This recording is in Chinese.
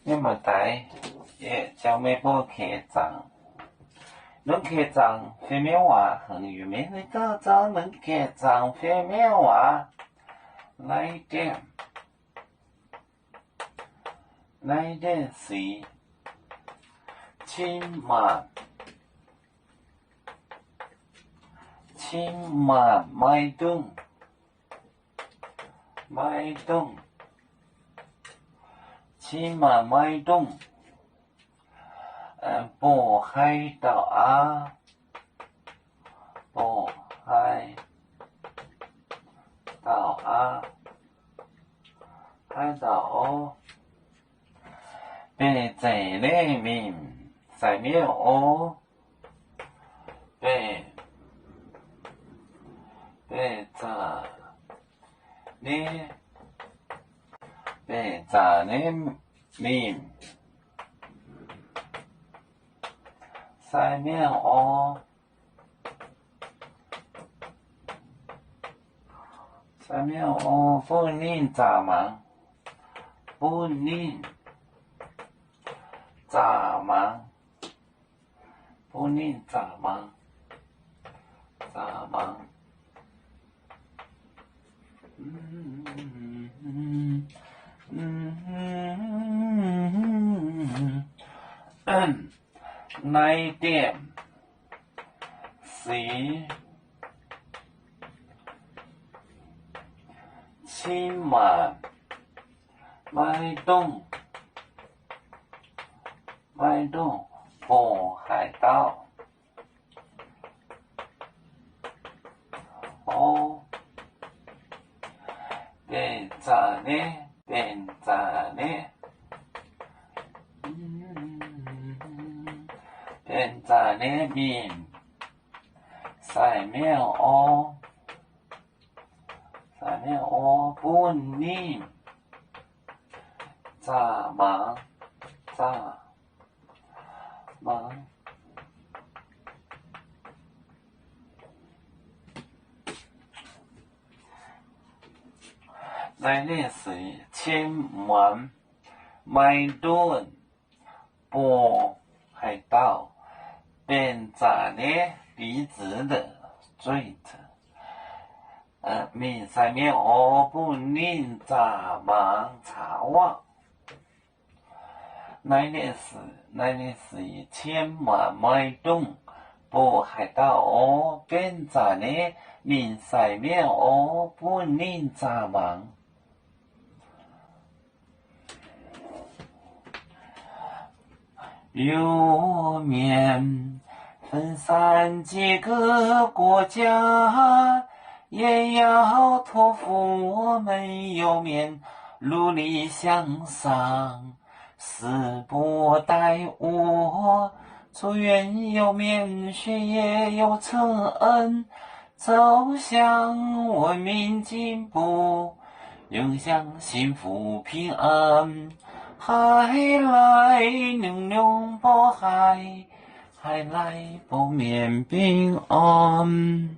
你们带也叫美国客长，能客长飞面话很有名的高招，能客长飞面话来点是千万买东千万买东渤海岛啊，渤海岛啊，海岛哦，别在里面在没有哦，别在你别在你面在没有哦。在没有哦，不宁咋忙？不宁咋忙？不宁咋忙？咋忙？来点是千万买东渤海岛哦，别在呢，别在那边在没有哦，在没有哦，不宁咋忙？来练习千万买顿渤海岛，便在呢鼻子的嘴着，面上面哦不宁咋忙查望。来练习千万买顿渤海岛哦，便在呢面上面哦不宁咋忙。有面分散几个国家，也要托付我们有面努力向上，时不待我，祝愿有面学业有成，走向文明进步，永享幸福平安。海来玲珑渤海，海来不免平安。